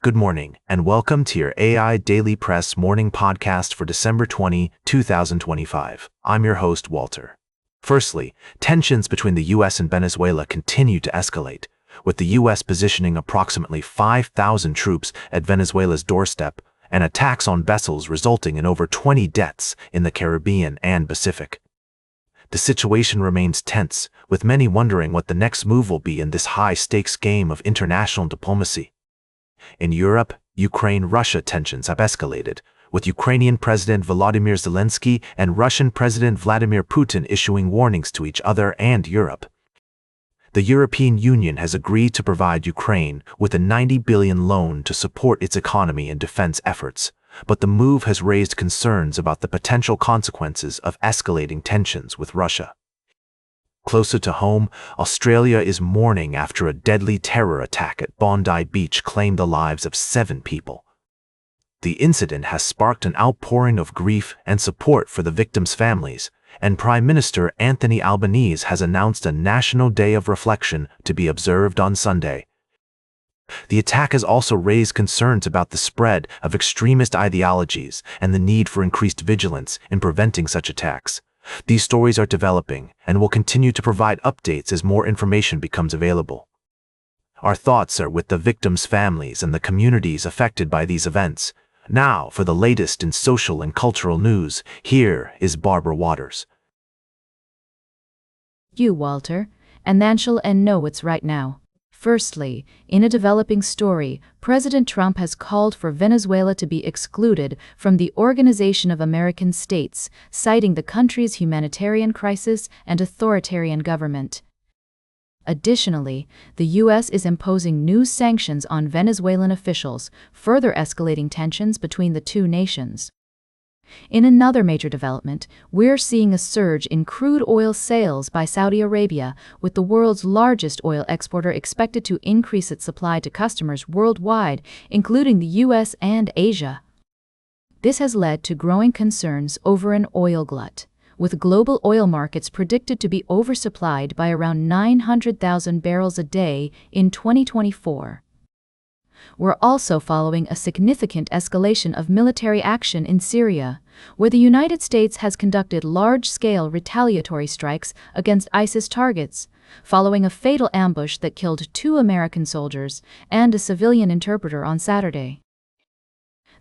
Good morning, and welcome to your AIDailyPress morning podcast for December 20, 2025. I'm your host, Walter. Firstly, tensions between the U.S. and Venezuela continue to escalate, with the U.S. positioning approximately 5,000 troops at Venezuela's doorstep and attacks on vessels resulting in over 20 deaths in the Caribbean and Pacific. The situation remains tense, with many wondering what the next move will be in this high-stakes game of international diplomacy. In Europe, Ukraine-Russia tensions have escalated, with Ukrainian President Volodymyr Zelensky and Russian President Vladimir Putin issuing warnings to each other and Europe. The European Union has agreed to provide Ukraine with a $90 billion loan to support its economy and defense efforts, but the move has raised concerns about the potential consequences of escalating tensions with Russia. Closer to home, Australia is mourning after a deadly terror attack at Bondi Beach claimed the lives of 7 people. The incident has sparked an outpouring of grief and support for the victims' families, and Prime Minister Anthony Albanese has announced a National Day of Reflection to be observed on Sunday. The attack has also raised concerns about the spread of extremist ideologies and the need for increased vigilance in preventing such attacks. These stories are developing and will continue to provide updates as more information becomes available. Our thoughts are with the victims' families and the communities affected by these events. Now, for the latest in social and cultural news, here is Barbara Waters. You, Walter, and then shall know what's right now. Firstly, in a developing story, President Trump has called for Venezuela to be excluded from the Organization of American States, citing the country's humanitarian crisis and authoritarian government. Additionally, the U.S. is imposing new sanctions on Venezuelan officials, further escalating tensions between the two nations. In another major development, we're seeing a surge in crude oil sales by Saudi Arabia, with the world's largest oil exporter expected to increase its supply to customers worldwide, including the U.S. and Asia. This has led to growing concerns over an oil glut, with global oil markets predicted to be oversupplied by around 900,000 barrels a day in 2024. We're also following a significant escalation of military action in Syria, where the United States has conducted large-scale retaliatory strikes against ISIS targets, following a fatal ambush that killed 2 American soldiers and a civilian interpreter on Saturday.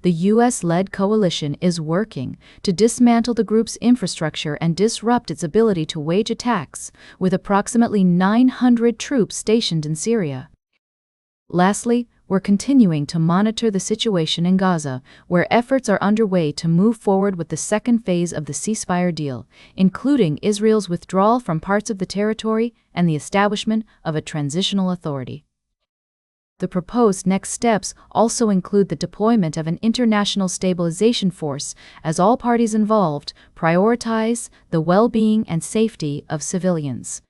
The U.S.-led coalition is working to dismantle the group's infrastructure and disrupt its ability to wage attacks, with approximately 900 troops stationed in Syria. Lastly, we're continuing to monitor the situation in Gaza, where efforts are underway to move forward with the second phase of the ceasefire deal, including Israel's withdrawal from parts of the territory and the establishment of a transitional authority. The proposed next steps also include the deployment of an international stabilization force as all parties involved prioritize the well-being and safety of civilians.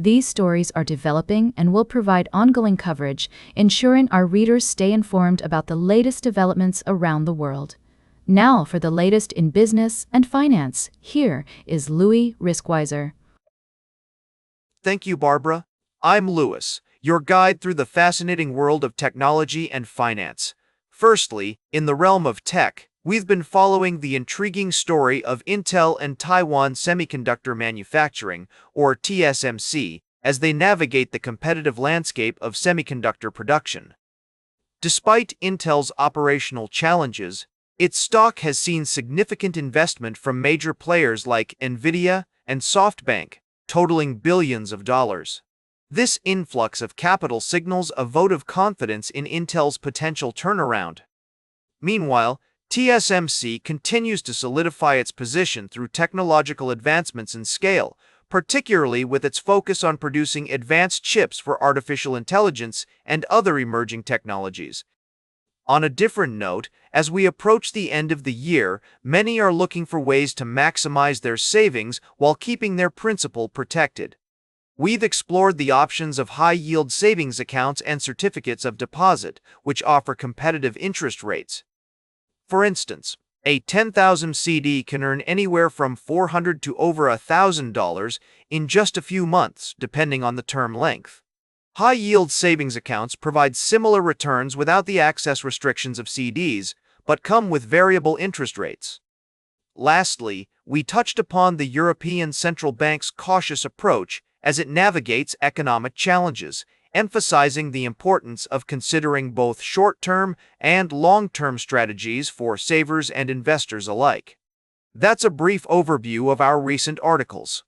These stories are developing and will provide ongoing coverage, ensuring our readers stay informed about the latest developments around the world. Now for the latest in business and finance, here is Louis Riskweiser. Thank you, Barbara. I'm Louis, your guide through the fascinating world of technology and finance. Firstly, in the realm of tech, we've been following the intriguing story of Intel and Taiwan Semiconductor Manufacturing, or TSMC, as they navigate the competitive landscape of semiconductor production. Despite Intel's operational challenges, its stock has seen significant investment from major players like Nvidia and SoftBank, totaling billions of dollars. This influx of capital signals a vote of confidence in Intel's potential turnaround. Meanwhile, TSMC continues to solidify its position through technological advancements and scale, particularly with its focus on producing advanced chips for artificial intelligence and other emerging technologies. On a different note, as we approach the end of the year, many are looking for ways to maximize their savings while keeping their principal protected. We've explored the options of high-yield savings accounts and certificates of deposit, which offer competitive interest rates. For instance, a 10,000 CD can earn anywhere from $400 to over $1,000 in just a few months, depending on the term length. High-yield savings accounts provide similar returns without the access restrictions of CDs, but come with variable interest rates. Lastly, we touched upon the European Central Bank's cautious approach as it navigates economic challenges, emphasizing the importance of considering both short-term and long-term strategies for savers and investors alike. That's a brief overview of our recent articles.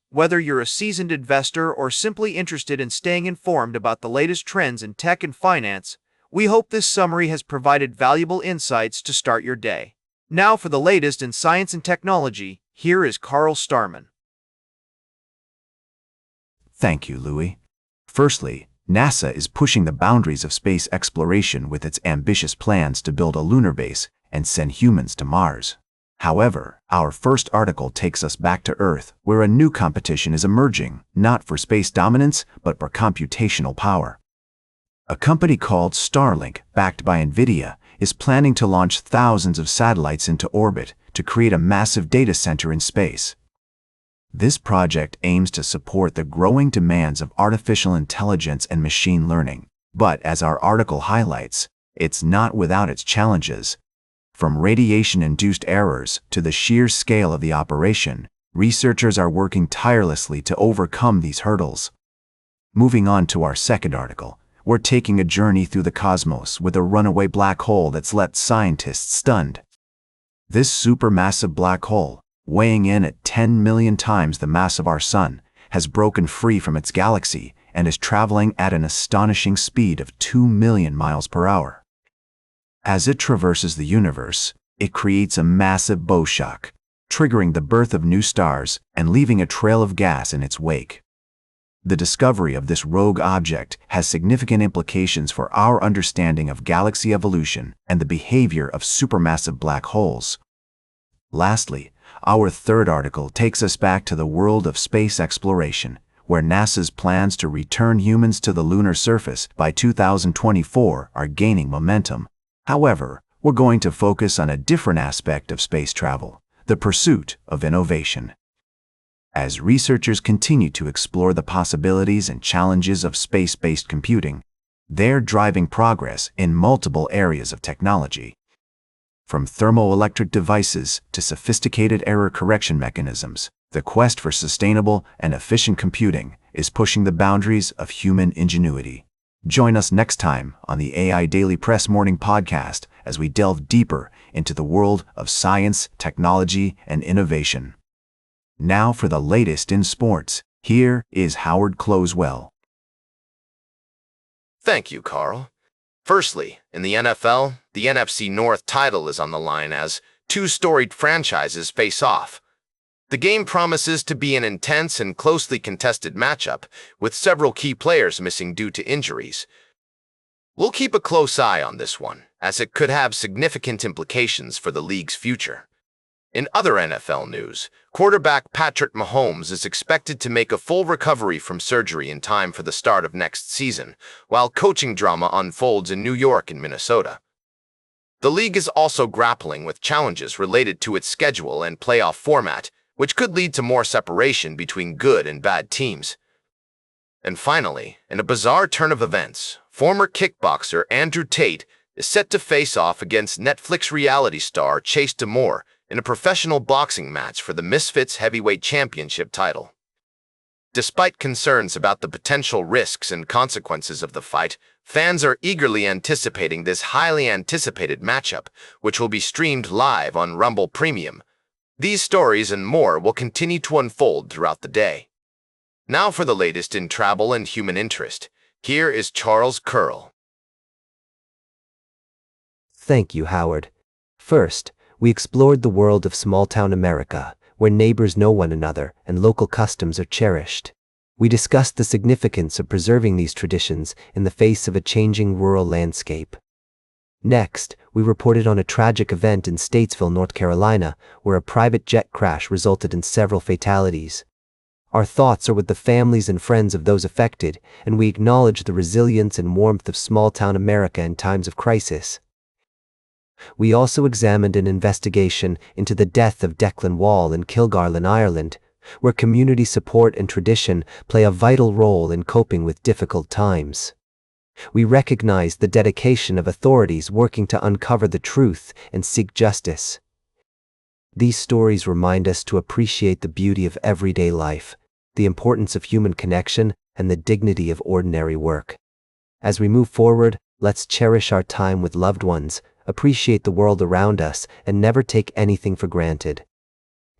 Whether you're a seasoned investor or simply interested in staying informed about the latest trends in tech and finance, we hope this summary has provided valuable insights to start your day. Now for the latest in science and technology, here is Carl Starman. Thank you, Louis. Firstly, NASA is pushing the boundaries of space exploration with its ambitious plans to build a lunar base and send humans to Mars. However, our first article takes us back to Earth, where a new competition is emerging, not for space dominance, but for computational power. A company called Starlink, backed by NVIDIA, is planning to launch thousands of satellites into orbit to create a massive data center in space. This project aims to support the growing demands of artificial intelligence and machine learning. But as our article highlights, it's not without its challenges. From radiation-induced errors to the sheer scale of the operation, researchers are working tirelessly to overcome these hurdles. Moving on to our second article, we're taking a journey through the cosmos with a runaway black hole that's left scientists stunned. This supermassive black hole, weighing in at 10 million times the mass of our Sun, has broken free from its galaxy and is traveling at an astonishing speed of 2 million miles per hour. As it traverses the universe, it creates a massive bow shock, triggering the birth of new stars and leaving a trail of gas in its wake. The discovery of this rogue object has significant implications for our understanding of galaxy evolution and the behavior of supermassive black holes. Lastly, our third article takes us back to the world of space exploration, where NASA's plans to return humans to the lunar surface by 2024 are gaining momentum. However, we're going to focus on a different aspect of space travel, the pursuit of innovation. As researchers continue to explore the possibilities and challenges of space-based computing, they're driving progress in multiple areas of technology. From thermoelectric devices to sophisticated error correction mechanisms, the quest for sustainable and efficient computing is pushing the boundaries of human ingenuity. Join us next time on the AI Daily Press Morning Podcast as we delve deeper into the world of science, technology, and innovation. Now for the latest in sports, here is Howard Closewell. Thank you, Carl. Firstly, in the NFL, the NFC North title is on the line as two storied franchises face off. The game promises to be an intense and closely contested matchup, with several key players missing due to injuries. We'll keep a close eye on this one, as it could have significant implications for the league's future. In other NFL news, quarterback Patrick Mahomes is expected to make a full recovery from surgery in time for the start of next season, while coaching drama unfolds in New York and Minnesota. The league is also grappling with challenges related to its schedule and playoff format, which could lead to more separation between good and bad teams. And finally, in a bizarre turn of events, former kickboxer Andrew Tate is set to face off against Netflix reality star Chase Damore in a professional boxing match for the Misfits Heavyweight Championship title. Despite concerns about the potential risks and consequences of the fight, fans are eagerly anticipating this highly anticipated matchup, which will be streamed live on Rumble Premium. These stories and more will continue to unfold throughout the day. Now for the latest in travel and human interest. Here is Charles Curl. Thank you, Howard. First, we explored the world of small-town America, where neighbors know one another and local customs are cherished. We discussed the significance of preserving these traditions in the face of a changing rural landscape. Next, we reported on a tragic event in Statesville, North Carolina, where a private jet crash resulted in several fatalities. Our thoughts are with the families and friends of those affected, and we acknowledge the resilience and warmth of small-town America in times of crisis. We also examined an investigation into the death of Declan Wall in Kilgarvan, Ireland, where community support and tradition play a vital role in coping with difficult times. We recognize the dedication of authorities working to uncover the truth and seek justice. These stories remind us to appreciate the beauty of everyday life, the importance of human connection, and the dignity of ordinary work. As we move forward, let's cherish our time with loved ones, appreciate the world around us, and never take anything for granted.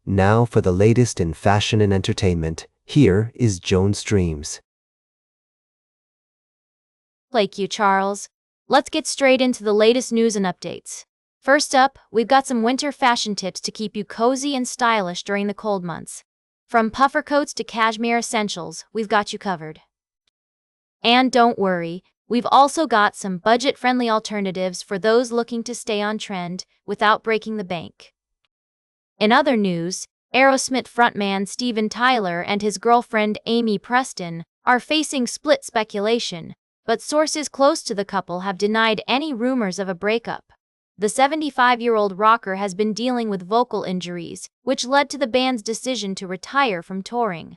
Now for the latest in fashion and entertainment, here is Joan's Dreams. Thank you, Charles. Let's get straight into the latest news and updates. First up, we've got some winter fashion tips to keep you cozy and stylish during the cold months. From puffer coats to cashmere essentials, we've got you covered. And don't worry, we've also got some budget-friendly alternatives for those looking to stay on trend without breaking the bank. In other news, Aerosmith frontman Steven Tyler and his girlfriend Amy Preston are facing split speculation, but sources close to the couple have denied any rumors of a breakup. The 75-year-old rocker has been dealing with vocal injuries, which led to the band's decision to retire from touring.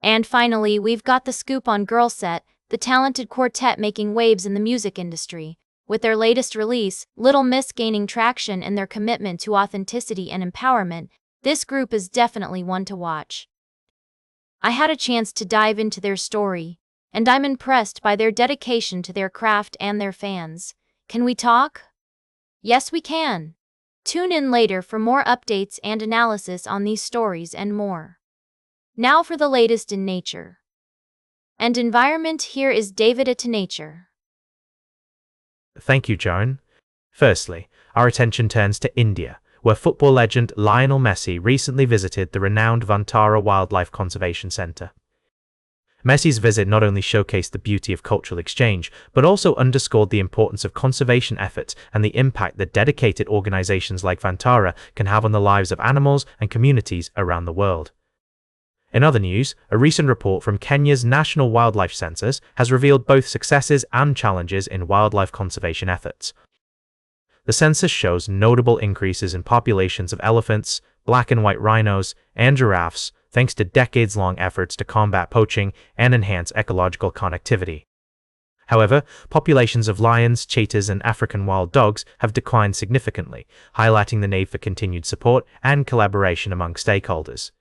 And finally, we've got the scoop on Girl Set, the talented quartet making waves in the music industry. With their latest release, Little Miss gaining traction in their commitment to authenticity and empowerment, this group is definitely one to watch. I had a chance to dive into their story, and I'm impressed by their dedication to their craft and their fans. Can we talk? Yes, we can. Tune in later for more updates and analysis on these stories and more. Now for the latest in nature and environment, here is David at Nature. Thank you, Joan. Firstly, our attention turns to India, where football legend Lionel Messi recently visited the renowned Vantara Wildlife Conservation Centre. Messi's visit not only showcased the beauty of cultural exchange, but also underscored the importance of conservation efforts and the impact that dedicated organizations like Vantara can have on the lives of animals and communities around the world. In other news, a recent report from Kenya's National Wildlife Census has revealed both successes and challenges in wildlife conservation efforts. The census shows notable increases in populations of elephants, black and white rhinos, and giraffes, thanks to decades-long efforts to combat poaching and enhance ecological connectivity. However, populations of lions, cheetahs, and African wild dogs have declined significantly, highlighting the need for continued support and collaboration among stakeholders.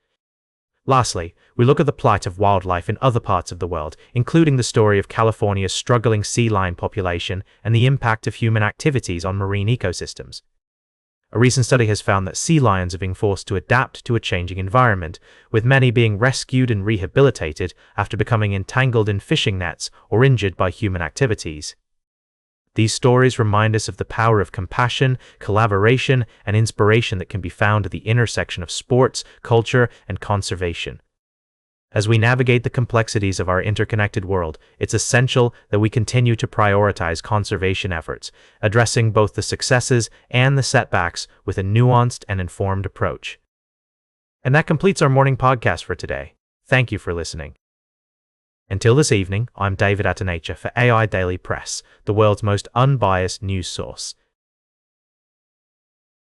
Lastly, we look at the plight of wildlife in other parts of the world, including the story of California's struggling sea lion population and the impact of human activities on marine ecosystems. A recent study has found that sea lions are being forced to adapt to a changing environment, with many being rescued and rehabilitated after becoming entangled in fishing nets or injured by human activities. These stories remind us of the power of compassion, collaboration, and inspiration that can be found at the intersection of sports, culture, and conservation. As we navigate the complexities of our interconnected world, it's essential that we continue to prioritize conservation efforts, addressing both the successes and the setbacks with a nuanced and informed approach. And that completes our morning podcast for today. Thank you for listening. Until this evening, I'm David at Nature for AI Daily Press, the world's most unbiased news source.